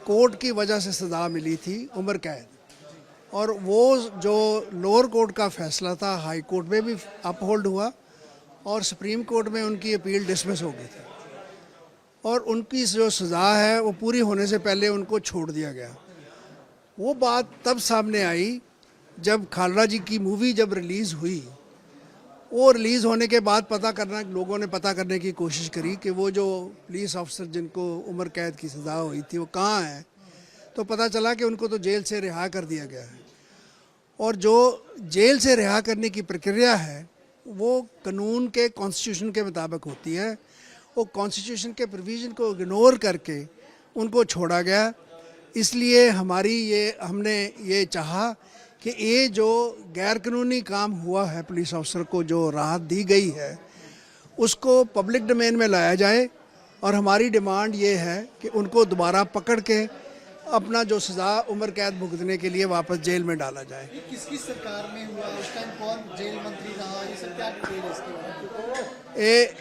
Court की वजह से सज़ा मिली थी उम्र कैद, और वो जो लोअर कोर्ट का फैसला था हाई कोर्ट में भी अपहोल्ड हुआ और सुप्रीम कोर्ट में उनकी अपील डिसमिस हो गई थी, और उनकी जो सज़ा है वो पूरी होने से पहले उनको छोड़ दिया गया। वो बात तब सामने आई जब खालड़ा जी की मूवी जब रिलीज़ हुई। वो रिलीज़ होने के बाद लोगों ने पता करने की कोशिश करी कि वो जो पुलिस ऑफिसर जिनको उम्र कैद की सज़ा हुई थी वो कहाँ है, तो पता चला कि उनको तो जेल से रिहा कर दिया गया है। और जो जेल से रिहा करने की प्रक्रिया है वो कानून के कॉन्स्टिट्यूशन के मुताबिक होती है। वो कॉन्स्टिट्यूशन के प्रोविज़न को इग्नोर करके उनको छोड़ा गया। इसलिए हमने ये चाहा कि ये जो गैर कानूनी काम हुआ है, पुलिस अफसर को जो राहत दी गई है, उसको पब्लिक डोमेन में लाया जाए। और हमारी डिमांड ये है कि उनको दोबारा पकड़ के अपना जो सज़ा उम्र कैद भुगतने के लिए वापस जेल में डाला जाए। ये किसकी सरकार में हुआ, उस टाइम कौन जेल मंत्री रहा, ये सब क्या डिटेल है इसके बारे में? ये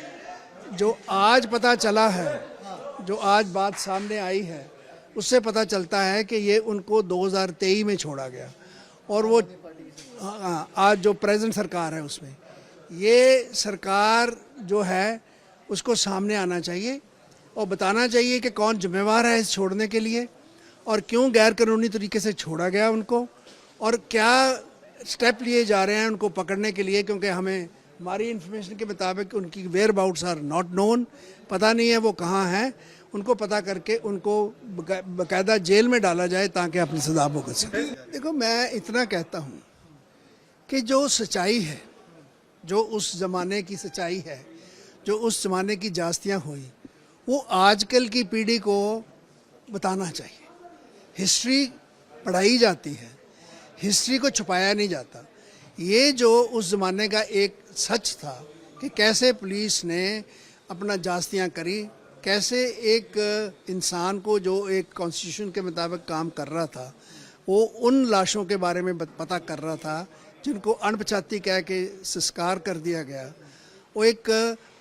जो आज पता चला है, जो आज बात सामने आई है, उससे पता चलता है कि ये उनको 2023 में छोड़ा गया। और वो आज जो प्रेजेंट सरकार है उसमें ये सरकार जो है उसको सामने आना चाहिए और बताना चाहिए कि कौन जिम्मेवार है इस छोड़ने के लिए और क्यों गैर कानूनी तरीके से छोड़ा गया उनको, और क्या स्टेप लिए जा रहे हैं उनको पकड़ने के लिए, क्योंकि हमारी इन्फॉर्मेशन के मुताबिक उनकी whereabouts are not known, पता नहीं है वो कहाँ हैं। उनको पता करके उनको बाकायदा जेल में डाला जाए ताकि अपनी सज़ा भुगत सके। देखो, मैं इतना कहता हूँ कि जो सच्चाई है, जो उस ज़माने की सच्चाई है, जो उस ज़माने की जास्तियाँ हुई, वो आजकल की पीढ़ी को बताना चाहिए। हिस्ट्री पढ़ाई जाती है, हिस्ट्री को छुपाया नहीं जाता। ये जो उस ज़माने का एक सच था कि कैसे पुलिस ने अपना जास्तियाँ करी, कैसे एक इंसान को जो एक कॉन्स्टिट्यूशन के मुताबिक काम कर रहा था वो उन लाशों के बारे में पता कर रहा था जिनको अनपछाती कह के संस्कार कर दिया गया। वो एक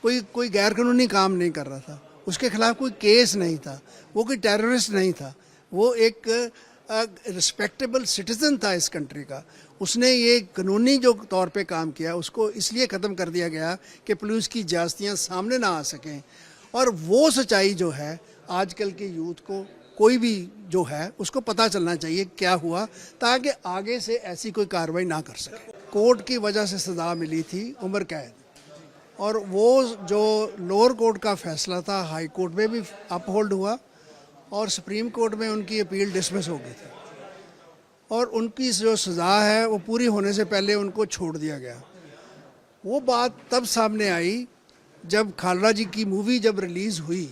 कोई गैर कानूनी काम नहीं कर रहा था, उसके खिलाफ कोई केस नहीं था, वो कोई टेररिस्ट नहीं था, वो एक रिस्पेक्टेबल सिटीज़न था इस कंट्री का। उसने ये कानूनी जो तौर पे काम किया उसको इसलिए ख़त्म कर दिया गया कि पुलिस की जास्तियाँ सामने ना आ सकें। और वो सच्चाई जो है आजकल के यूथ को, कोई भी जो है उसको पता चलना चाहिए क्या हुआ, ताकि आगे से ऐसी कोई कार्रवाई ना कर सके। कोर्ट की वजह से सज़ा मिली थी उम्र कैद, और वो जो लोअर कोर्ट का फैसला था हाई कोर्ट में भी अपहोल्ड हुआ और सुप्रीम कोर्ट में उनकी अपील डिसमिस हो गई थी, और उनकी जो सज़ा है वो पूरी होने से पहले उनको छोड़ दिया गया। वो बात तब सामने आई जब खालड़ा जी की मूवी जब रिलीज़ हुई।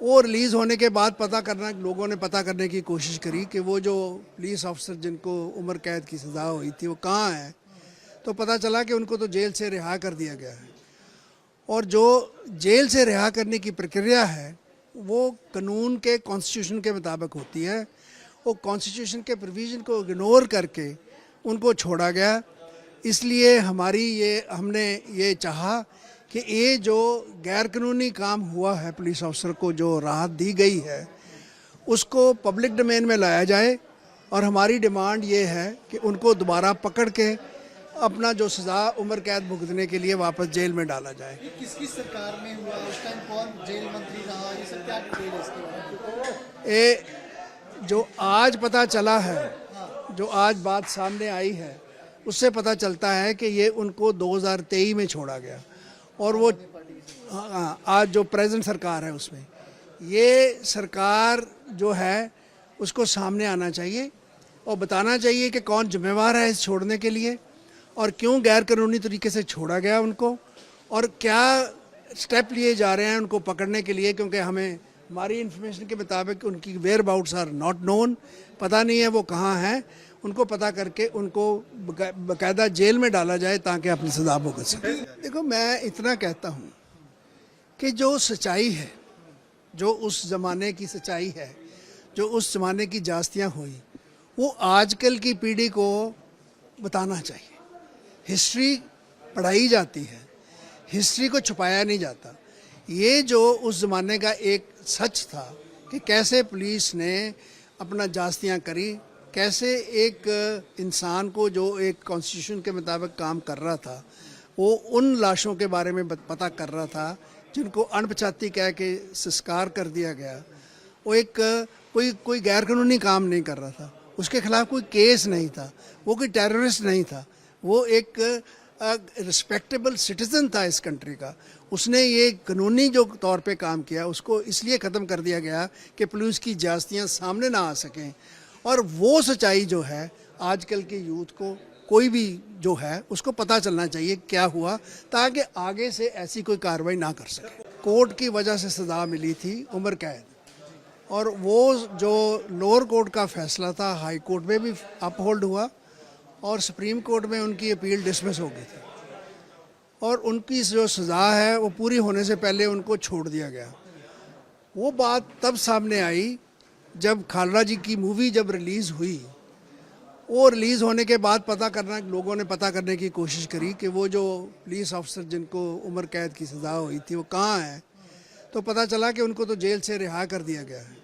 वो रिलीज़ होने के बाद लोगों ने पता करने की कोशिश करी कि वो जो पुलिस ऑफिसर जिनको उम्र कैद की सज़ा हुई थी वो कहाँ है, तो पता चला कि उनको तो जेल से रिहा कर दिया गया है। और जो जेल से रिहा करने की प्रक्रिया है वो कानून के कॉन्स्टिट्यूशन के मुताबिक होती है। वो कॉन्स्टिट्यूशन के प्रोविज़न को इग्नोर करके उनको छोड़ा गया। इसलिए हमने ये चाहा कि ये जो गैर कानूनी काम हुआ है, पुलिस अफसर को जो राहत दी गई है, उसको पब्लिक डोमेन में लाया जाए। और हमारी डिमांड ये है कि उनको दोबारा पकड़ के अपना जो सज़ा उम्र कैद भुगतने के लिए वापस जेल में डाला जाए। ये किसकी सरकार में हुआ, उस टाइम कौन जेल मंत्री रहा, ये सब क्या डिटेल है इसके बारे में? ये जो आज पता चला है, जो आज बात सामने आई है, उससे पता चलता है कि ये उनको 2023 में छोड़ा गया। और वो आज जो प्रेजेंट सरकार है उसमें ये सरकार जो है उसको सामने आना चाहिए और बताना चाहिए कि कौन जिम्मेवार है इस छोड़ने के लिए और क्यों गैर कानूनी तरीके से छोड़ा गया उनको, और क्या स्टेप लिए जा रहे हैं उनको पकड़ने के लिए, क्योंकि हमारी इन्फॉर्मेशन के मुताबिक उनकी whereabouts are not known, पता नहीं है वो कहाँ हैं। उनको पता करके उनको बाकायदा जेल में डाला जाए ताकि अपनी सज़ा भुगत सके। देखो, मैं इतना कहता हूँ कि जो सच्चाई है, जो उस ज़माने की सच्चाई है, जो उस ज़माने की जास्तियाँ हुई, वो आजकल की पीढ़ी को बताना चाहिए। हिस्ट्री पढ़ाई जाती है, हिस्ट्री को छुपाया नहीं जाता। ये जो उस ज़माने का एक सच था कि कैसे पुलिस ने अपना जास्तियाँ करी, कैसे एक इंसान को जो एक कॉन्स्टिट्यूशन के मुताबिक काम कर रहा था वो उन लाशों के बारे में पता कर रहा था जिनको अनपछाती कह के संस्कार कर दिया गया। वो एक कोई गैर कानूनी काम नहीं कर रहा था, उसके खिलाफ कोई केस नहीं था, वो कोई टेररिस्ट नहीं था, वो एक रिस्पेक्टेबल सिटीज़न था इस कंट्री का। उसने ये कानूनी जो तौर पे काम किया उसको इसलिए ख़त्म कर दिया गया कि पुलिस की जास्तियाँ सामने ना आ सकें। और वो सच्चाई जो है आजकल के यूथ को कोई भी जो है उसको पता चलना चाहिए क्या हुआ, ताकि आगे से ऐसी कोई कार्रवाई ना कर सके। कोर्ट की वजह से सज़ा मिली थी उम्र कैद, और वो जो लोअर कोर्ट का फैसला था हाई कोर्ट में भी अपहोल्ड हुआ और सुप्रीम कोर्ट में उनकी अपील डिसमिस हो गई थी, और उनकी जो सज़ा है वो पूरी होने से पहले उनको छोड़ दिया गया। वो बात तब सामने आई जब खालड़ा जी की मूवी जब रिलीज़ हुई। वो रिलीज़ होने के बाद लोगों ने पता करने की कोशिश करी कि वो जो पुलिस ऑफिसर जिनको उम्र कैद की सज़ा हुई थी वो कहाँ है, तो पता चला कि उनको तो जेल से रिहा कर दिया गया है।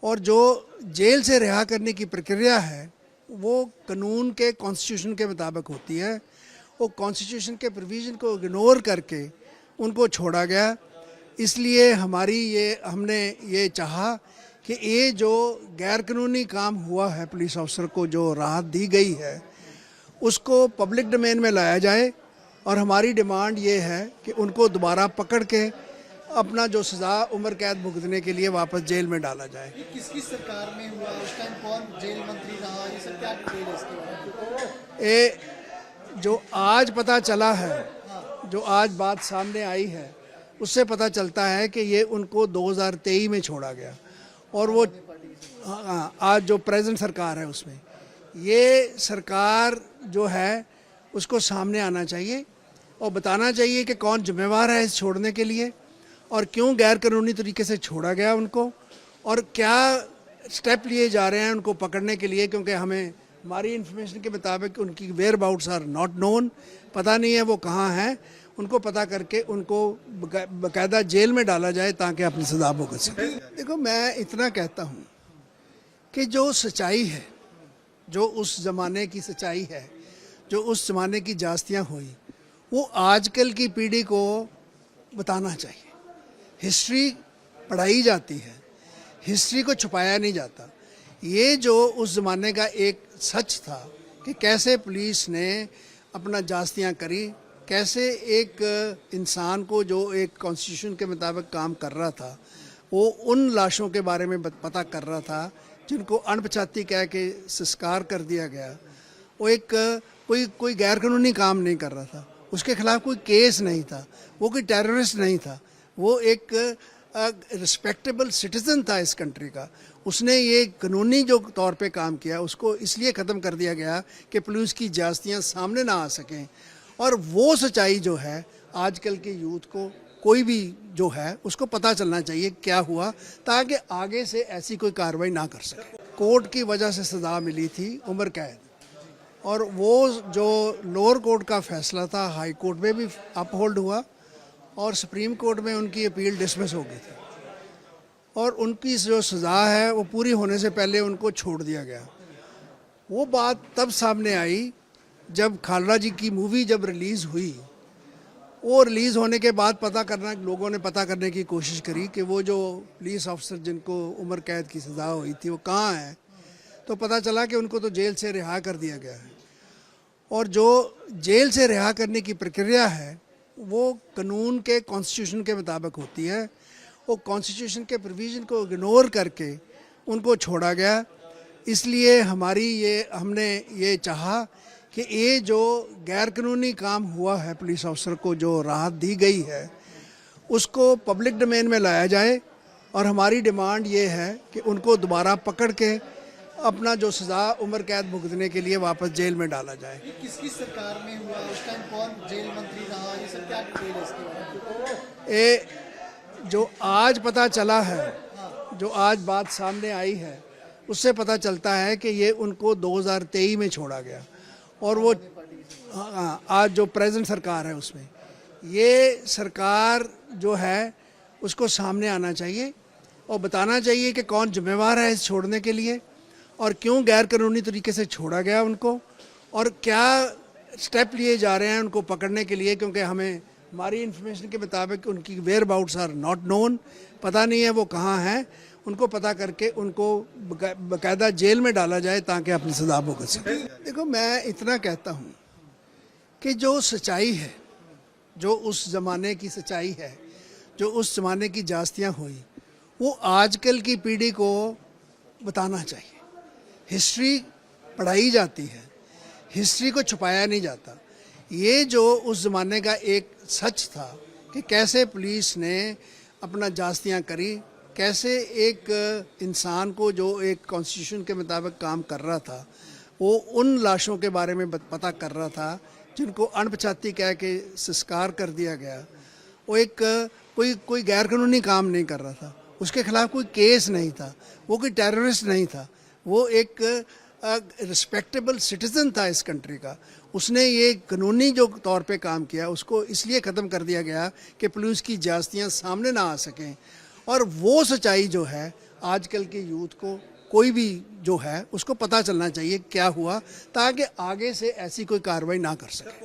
और जो जेल से रिहा करने की प्रक्रिया है वो कानून के कॉन्स्टिट्यूशन के मुताबिक होती है। वो कॉन्स्टिट्यूशन के प्रोविज़न को इग्नोर करके उनको छोड़ा गया। इसलिए हमने ये चाहा कि ये जो गैर कानूनी काम हुआ है, पुलिस अफसर को जो राहत दी गई है उसको पब्लिक डोमेन में लाया जाए, और हमारी डिमांड ये है कि उनको दोबारा पकड़ के अपना जो सज़ा उम्र कैद भुगतने के लिए वापस जेल में डाला जाए। ये किसकी सरकार में हुआ, उस टाइम कौन जेल मंत्री रहा, ये सब क्या डिटेल है इसके बारे में? ये जो आज पता चला है, जो आज बात सामने आई है, उससे पता चलता है कि ये उनको 2023 में छोड़ा गया, और वो आज जो प्रेजेंट सरकार है उसमें ये सरकार जो है उसको सामने आना चाहिए और बताना चाहिए कि कौन जिम्मेवार है इस छोड़ने के लिए, और क्यों गैर कानूनी तरीके से छोड़ा गया उनको, और क्या स्टेप लिए जा रहे हैं उनको पकड़ने के लिए, क्योंकि हमारी इन्फॉर्मेशन के मुताबिक उनकी whereabouts are not known, पता नहीं है वो कहाँ हैं। उनको पता करके उनको बाकायदा जेल में डाला जाए ताकि अपनी सज़ा भुगत सके। देखो, मैं इतना कहता हूँ कि जो सच्चाई है, जो उस ज़माने की सच्चाई है, जो उस ज़माने की जास्तियाँ हुई, वो आजकल की पीढ़ी को बताना चाहिए। हिस्ट्री पढ़ाई जाती है, हिस्ट्री को छुपाया नहीं जाता। ये जो उस ज़माने का एक सच था कि कैसे पुलिस ने अपना जास्तियाँ करी, कैसे एक इंसान को जो एक कॉन्स्टिट्यूशन के मुताबिक काम कर रहा था वो उन लाशों के बारे में पता कर रहा था जिनको अनपछाती कह के संस्कार कर दिया गया। वो एक कोई गैर कानूनी काम नहीं कर रहा था, उसके खिलाफ कोई केस नहीं था, वो कोई टेररिस्ट नहीं था, वो एक रिस्पेक्टेबल सिटीज़न था इस कंट्री का। उसने ये कानूनी जो तौर पे काम किया उसको इसलिए ख़त्म कर दिया गया कि पुलिस की जास्तियाँ सामने ना आ सकें। और वो सच्चाई जो है आजकल के यूथ को कोई भी जो है उसको पता चलना चाहिए क्या हुआ, ताकि आगे से ऐसी कोई कार्रवाई ना कर सके। कोर्ट की वजह से सज़ा मिली थी उम्र कैद, और वो जो लोअर कोर्ट का फैसला था हाई कोर्ट में भी अपहोल्ड हुआ और सुप्रीम कोर्ट में उनकी अपील डिसमिस हो गई थी, और उनकी जो सज़ा है वो पूरी होने से पहले उनको छोड़ दिया गया। वो बात तब सामने आई जब खालड़ा जी की मूवी जब रिलीज़ हुई। वो रिलीज़ होने के बाद लोगों ने पता करने की कोशिश करी कि वो जो पुलिस ऑफिसर जिनको उम्र कैद की सज़ा हुई थी वो कहाँ है, तो पता चला कि उनको तो जेल से रिहा कर दिया गया है। और जो जेल से रिहा करने की प्रक्रिया है वो कानून के कॉन्स्टिट्यूशन के मुताबिक होती है। वो कॉन्स्टिट्यूशन के प्रोविज़न को इग्नोर करके उनको छोड़ा गया। इसलिए हमने ये चाहा कि ये जो गैर कानूनी काम हुआ है, पुलिस अफसर को जो राहत दी गई है उसको पब्लिक डोमेन में लाया जाए, और हमारी डिमांड ये है कि उनको दोबारा पकड़ के अपना जो सज़ा उम्र कैद भुगतने के लिए वापस जेल में डाला जाए। ये किसकी सरकार में हुआ, उस टाइम कौन जेल मंत्री रहा, ये सब क्या डिटेल है इसके बारे में? ये जो आज पता चला है, जो आज बात सामने आई है, उससे पता चलता है कि ये उनको 2023 में छोड़ा गया, और वो आज जो प्रेजेंट सरकार है उसमें ये सरकार जो है उसको सामने आना चाहिए और बताना चाहिए कि कौन जिम्मेवार है इस छोड़ने के लिए और क्यों गैर कानूनी तरीके से छोड़ा गया उनको, और क्या स्टेप लिए जा रहे हैं उनको पकड़ने के लिए, क्योंकि हमें हमारी इन्फॉर्मेशन के मुताबिक उनकी whereabouts are not known, पता नहीं है वो कहाँ हैं। उनको पता करके उनको बाकायदा जेल में डाला जाए ताकि अपनी सजा भुगत सके। देखो, मैं इतना कहता हूँ कि जो सच्चाई है, जो उस ज़माने की सच्चाई है, जो उस ज़माने की जास्तियाँ हुई, वो आजकल की पीढ़ी को बताना चाहिए। हिस्ट्री पढ़ाई जाती है, हिस्ट्री को छुपाया नहीं जाता। ये जो उस ज़माने का एक सच था कि कैसे पुलिस ने अपना जास्तियाँ करी, कैसे एक इंसान को जो एक कॉन्स्टिट्यूशन के मुताबिक काम कर रहा था, वो उन लाशों के बारे में पता कर रहा था जिनको अनपछाती कह के संस्कार कर दिया गया। वो एक कोई गैर कानूनी काम नहीं कर रहा था, उसके खिलाफ कोई केस नहीं था, वो कोई टेररिस्ट नहीं था, वो एक रिस्पेक्टेबल सिटीज़न था इस कंट्री का। उसने ये कानूनी जो तौर पे काम किया उसको इसलिए ख़त्म कर दिया गया कि पुलिस की ज्यादतियाँ सामने ना आ सकें। और वो सच्चाई जो है आजकल के यूथ को, कोई भी जो है उसको पता चलना चाहिए क्या हुआ, ताकि आगे से ऐसी कोई कार्रवाई ना कर सके।